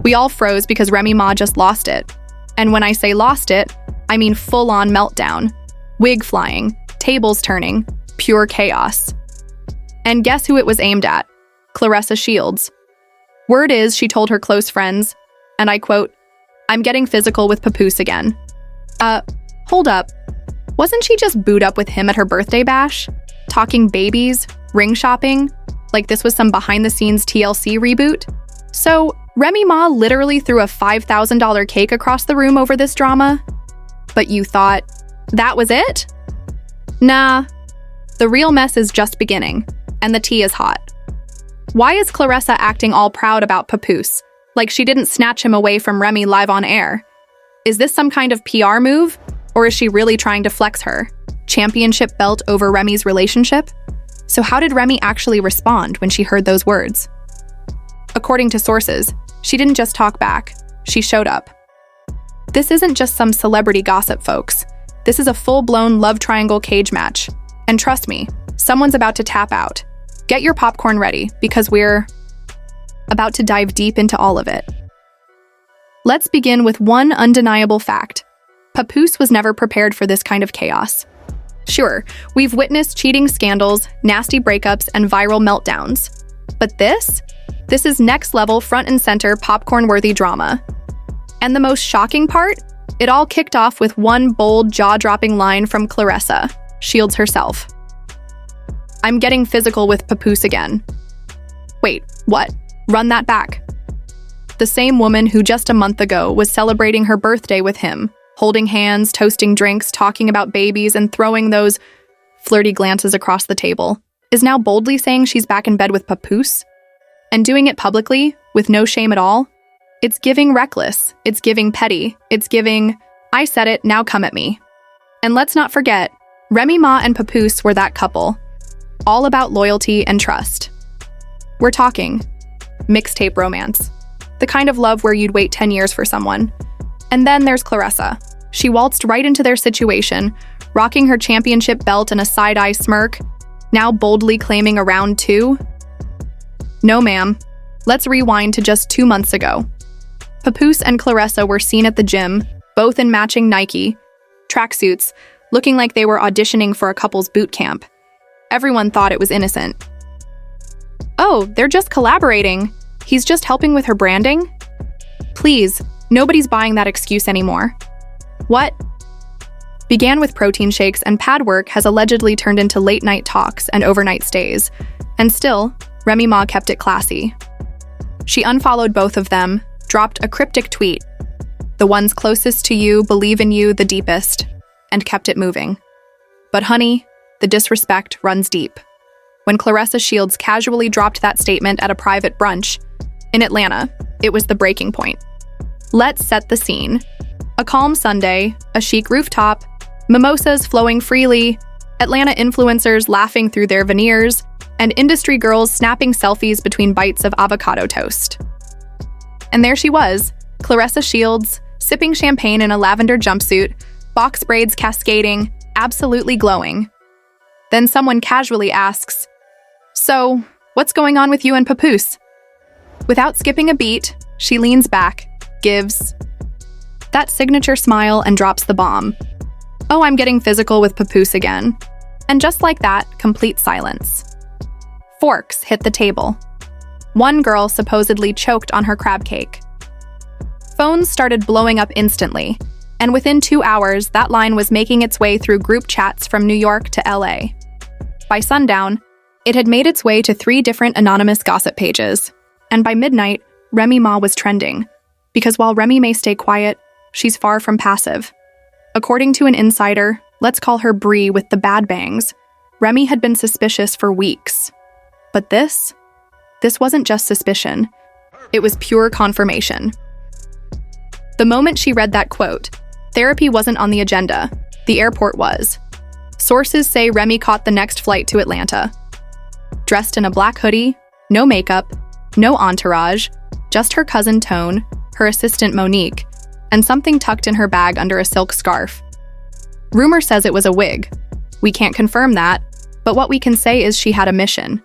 We all froze because Remy Ma just lost it. And when I say lost it, I mean full-on meltdown. Wig flying, tables turning, pure chaos. And guess who it was aimed at? Claressa Shields. Word is she told her close friends, and I quote, "I'm getting physical with Papoose again." Hold up. Wasn't she just booed up with him at her birthday bash? Talking babies, ring shopping, like this was some behind-the-scenes TLC reboot? So, Remy Ma literally threw a $5,000 cake across the room over this drama? But you thought, that was it? Nah. The real mess is just beginning, and the tea is hot. Why is Claressa acting all proud about Papoose, like she didn't snatch him away from Remy live on air? Is this some kind of PR move, or is she really trying to flex her championship belt over Remy's relationship? So how did Remy actually respond when she heard those words? According to sources, she didn't just talk back, she showed up. This isn't just some celebrity gossip, folks. This is a full-blown love triangle cage match. And trust me, someone's about to tap out. Get your popcorn ready, because we're about to dive deep into all of it. Let's begin with one undeniable fact. Papoose was never prepared for this kind of chaos. Sure, we've witnessed cheating scandals, nasty breakups, and viral meltdowns. But this is next-level front and center popcorn-worthy drama. And the most shocking part? It all kicked off with one bold, jaw-dropping line from Claressa Shields herself. "I'm getting physical with Papoose again." Wait, what? Run that back. The same woman who just a month ago was celebrating her birthday with him, holding hands, toasting drinks, talking about babies, and throwing those flirty glances across the table, is now boldly saying she's back in bed with Papoose? And doing it publicly, with no shame at all? It's giving reckless, it's giving petty, it's giving, "I said it, now come at me." And let's not forget, Remy Ma and Papoose were that couple. All about loyalty and trust. We're talking mixtape romance. The kind of love where you'd wait 10 years for someone. And then there's Claressa. She waltzed right into their situation, rocking her championship belt and a side-eye smirk, now boldly claiming a round 2. No, ma'am. Let's rewind to just 2 months ago. Papoose and Claressa were seen at the gym, both in matching Nike tracksuits, looking like they were auditioning for a couple's boot camp. Everyone thought it was innocent. Oh, they're just collaborating. He's just helping with her branding? Please, nobody's buying that excuse anymore. What? Began with protein shakes and pad work has allegedly turned into late-night talks and overnight stays. And still, Remy Ma kept it classy. She unfollowed both of them, dropped a cryptic tweet, "The ones closest to you believe in you the deepest," and kept it moving. But honey, the disrespect runs deep. When Claressa Shields casually dropped that statement at a private brunch in Atlanta, it was the breaking point. Let's set the scene. A calm Sunday, a chic rooftop, mimosas flowing freely, Atlanta influencers laughing through their veneers, and industry girls snapping selfies between bites of avocado toast. And there she was, Claressa Shields, sipping champagne in a lavender jumpsuit, box braids cascading, absolutely glowing. Then someone casually asks, "So, what's going on with you and Papoose?" Without skipping a beat, she leans back, gives that signature smile and drops the bomb. "Oh, I'm getting physical with Papoose again." And just like that, complete silence. Forks hit the table. One girl supposedly choked on her crab cake. Phones started blowing up instantly, and within 2 hours, that line was making its way through group chats from New York to LA. By sundown, it had made its way to 3 different anonymous gossip pages, and by midnight, Remy Ma was trending. Because while Remy may stay quiet, she's far from passive. According to an insider, let's call her Bree with the bad bangs, Remy had been suspicious for weeks. But this wasn't just suspicion. It was pure confirmation. The moment she read that quote, therapy wasn't on the agenda. The airport was. Sources say Remy caught the next flight to Atlanta. Dressed in a black hoodie, no makeup, no entourage, just her cousin Tone, her assistant Monique, and something tucked in her bag under a silk scarf. Rumor says it was a wig. We can't confirm that, but what we can say is she had a mission.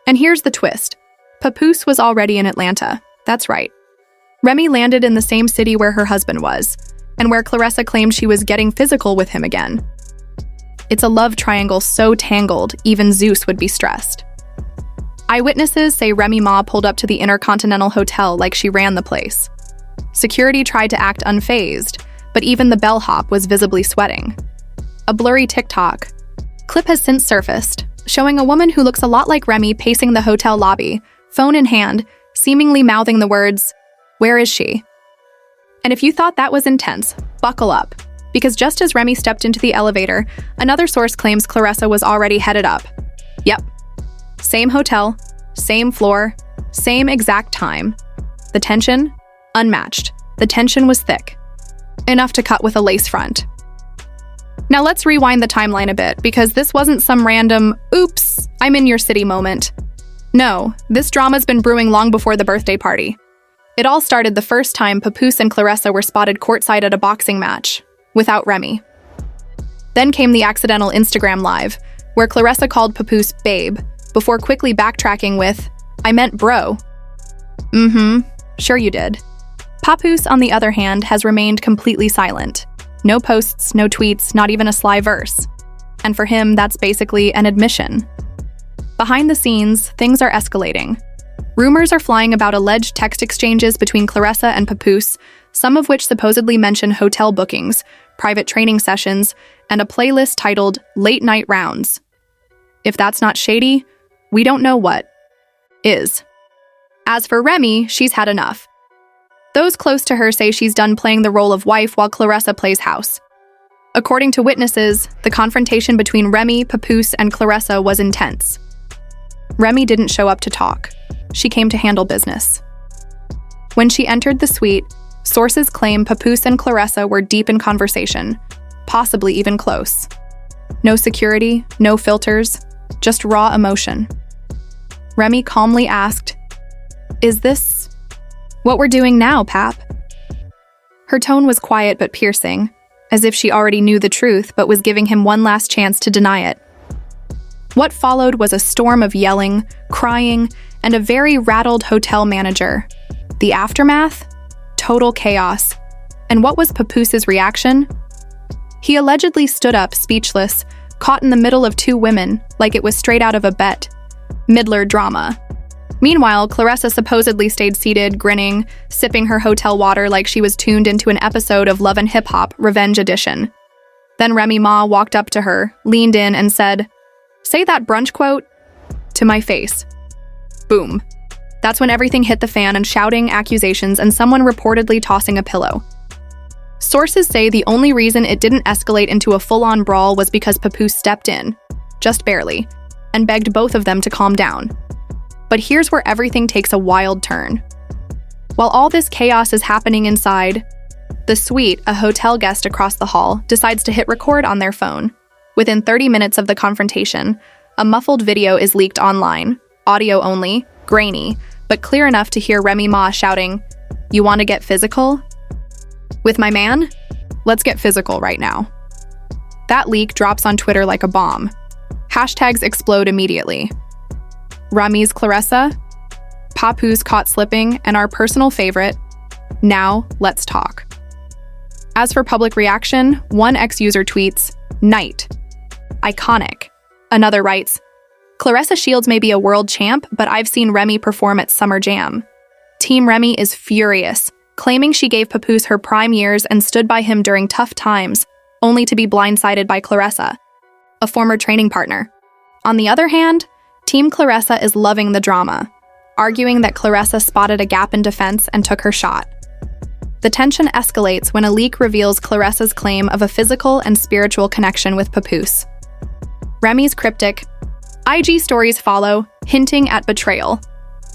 And here's the twist. Papoose was already in Atlanta. That's right. Remy landed in the same city where her husband was, and where Claressa claimed she was getting physical with him again. It's a love triangle so tangled, even Zeus would be stressed. Eyewitnesses say Remy Ma pulled up to the Intercontinental Hotel like she ran the place. Security tried to act unfazed, but even the bellhop was visibly sweating. A blurry TikTok clip has since surfaced, showing a woman who looks a lot like Remy pacing the hotel lobby, phone in hand, seemingly mouthing the words, "Where is she?" And if you thought that was intense, buckle up, because just as Remy stepped into the elevator, another source claims Claressa was already headed up. Yep. Same hotel, same floor, same exact time. The tension? Unmatched. The tension was thick. Enough to cut with a lace front. Now let's rewind the timeline a bit, because this wasn't some random, oops, I'm in your city moment. No, this drama's been brewing long before the birthday party. It all started the first time Papoose and Clarissa were spotted courtside at a boxing match, without Remy. Then came the accidental Instagram live, where Clarissa called Papoose babe, before quickly backtracking with, "I meant bro." Sure you did. Papoose, on the other hand, has remained completely silent. No posts, no tweets, not even a sly verse. And for him, that's basically an admission. Behind the scenes, things are escalating. Rumors are flying about alleged text exchanges between Clarissa and Papoose, some of which supposedly mention hotel bookings, private training sessions, and a playlist titled Late Night Rounds. If that's not shady, we don't know what is. As for Remy, she's had enough. Those close to her say she's done playing the role of wife while Clarissa plays house. According to witnesses, the confrontation between Remy, Papoose, and Clarissa was intense. Remy didn't show up to talk. She came to handle business. When she entered the suite, sources claim Papoose and Clarissa were deep in conversation, possibly even close. No security, no filters, just raw emotion. Remy calmly asked, "Is this what we're doing now, Pap?" Her tone was quiet but piercing, as if she already knew the truth but was giving him one last chance to deny it. What followed was a storm of yelling, crying, and a very rattled hotel manager. The aftermath? Total chaos. And what was Papoose's reaction? He allegedly stood up, speechless, caught in the middle of two women, like it was straight out of a bet. Midler drama. Meanwhile, Clarissa supposedly stayed seated, grinning, sipping her hotel water like she was tuned into an episode of Love and Hip Hop, Revenge Edition. Then Remy Ma walked up to her, leaned in, and said, "Say that brunch quote," to my face. Boom. That's when everything hit the fan and shouting, accusations, and someone reportedly tossing a pillow. Sources say the only reason it didn't escalate into a full-on brawl was because Papoose stepped in, just barely, and begged both of them to calm down. But here's where everything takes a wild turn. While all this chaos is happening inside the suite, a hotel guest across the hall decides to hit record on their phone. Within 30 minutes of the confrontation, a muffled video is leaked online, audio only, grainy, but clear enough to hear Remy Ma shouting, "You want to get physical? With my man? Let's get physical right now." That leak drops on Twitter like a bomb. Hashtags explode immediately. Remy's Clarissa, Papoose caught slipping, and our personal favorite, "Now let's talk." As for public reaction, one ex-user tweets, "Night. Iconic." Another writes, "Claressa Shields may be a world champ, but I've seen Remy perform at Summer Jam." Team Remy is furious, claiming she gave Papoose her prime years and stood by him during tough times, only to be blindsided by Clarissa, a former training partner. On the other hand, Team Clarissa is loving the drama, arguing that Clarissa spotted a gap in defense and took her shot. The tension escalates when a leak reveals Clarissa's claim of a physical and spiritual connection with Papoose. Remy's cryptic IG stories follow, hinting at betrayal.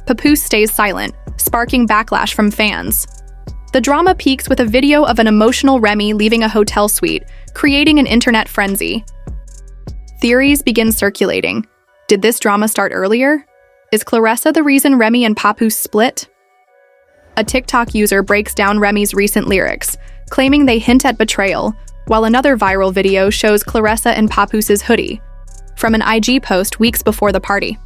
Papoose stays silent, sparking backlash from fans. The drama peaks with a video of an emotional Remy leaving a hotel suite, creating an internet frenzy. Theories begin circulating. Did this drama start earlier? Is Clarissa the reason Remy and Papoose split? A TikTok user breaks down Remy's recent lyrics, claiming they hint at betrayal, while another viral video shows Clarissa in Papoose's hoodie, from an IG post weeks before the party.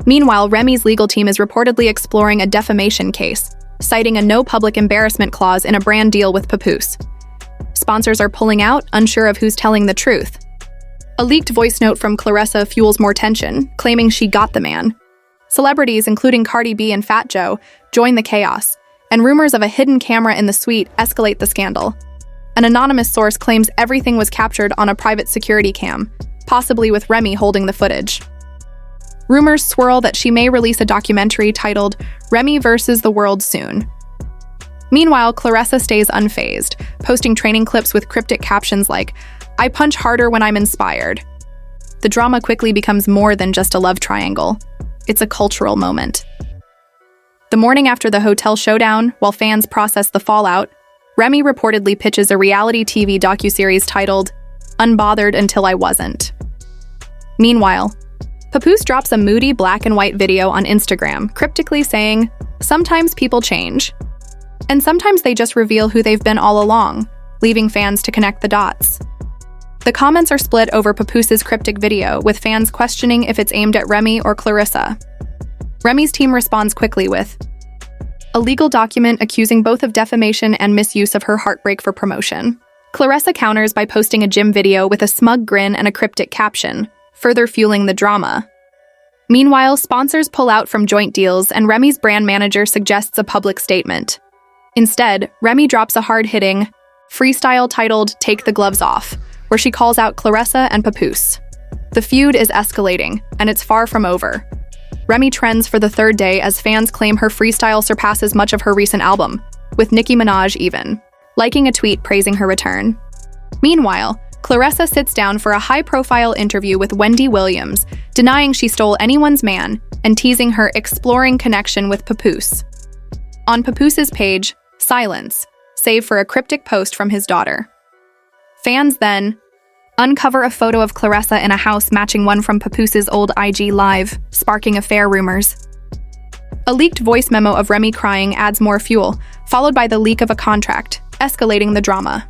Meanwhile, Remy's legal team is reportedly exploring a defamation case, citing a no public embarrassment clause in a brand deal with Papoose. Sponsors are pulling out, unsure of who's telling the truth. A leaked voice note from Claressa fuels more tension, claiming she got the man. Celebrities, including Cardi B and Fat Joe, join the chaos, and rumors of a hidden camera in the suite escalate the scandal. An anonymous source claims everything was captured on a private security cam, possibly with Remy holding the footage. Rumors swirl that she may release a documentary titled Remy vs. the World soon. Meanwhile, Claressa stays unfazed, posting training clips with cryptic captions like, "I punch harder when I'm inspired." The drama quickly becomes more than just a love triangle. It's a cultural moment. The morning after the hotel showdown, while fans process the fallout, Remy reportedly pitches a reality TV docuseries titled Unbothered Until I Wasn't. Meanwhile, Papoose drops a moody black and white video on Instagram, cryptically saying, "Sometimes people change. And sometimes they just reveal who they've been all along," leaving fans to connect the dots. The comments are split over Papoose's cryptic video, with fans questioning if it's aimed at Remy or Clarissa. Remy's team responds quickly with a legal document accusing both of defamation and misuse of her heartbreak for promotion. Claressa counters by posting a gym video with a smug grin and a cryptic caption, further fueling the drama. Meanwhile, sponsors pull out from joint deals and Remy's brand manager suggests a public statement. Instead, Remy drops a hard-hitting freestyle titled Take the Gloves Off, where she calls out Claressa and Papoose. The feud is escalating, and it's far from over. Remy trends for the third day as fans claim her freestyle surpasses much of her recent album, with Nicki Minaj even liking a tweet praising her return. Meanwhile, Claressa sits down for a high-profile interview with Wendy Williams, denying she stole anyone's man and teasing her exploring connection with Papoose. On Papoose's page, silence, save for a cryptic post from his daughter. Fans then uncover a photo of Claressa in a house matching one from Papoose's old IG Live, sparking affair rumors. A leaked voice memo of Remy crying adds more fuel, followed by the leak of a contract, escalating the drama.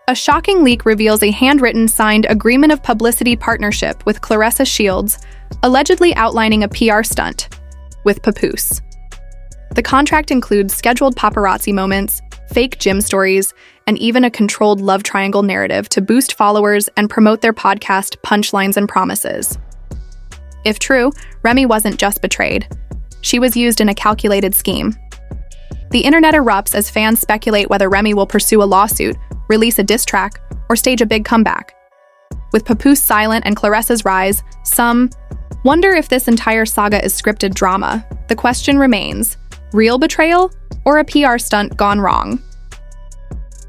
A shocking leak reveals a handwritten signed agreement of publicity partnership with Claressa Shields, allegedly outlining a PR stunt with Papoose. The contract includes scheduled paparazzi moments, fake gym stories, and even a controlled love triangle narrative to boost followers and promote their podcast Punchlines and Promises. If true, Remy wasn't just betrayed. She was used in a calculated scheme. The internet erupts as fans speculate whether Remy will pursue a lawsuit, release a diss track, or stage a big comeback. With Papoose silent and Claressa's rise, some wonder if this entire saga is scripted drama. The question remains, real betrayal or a PR stunt gone wrong?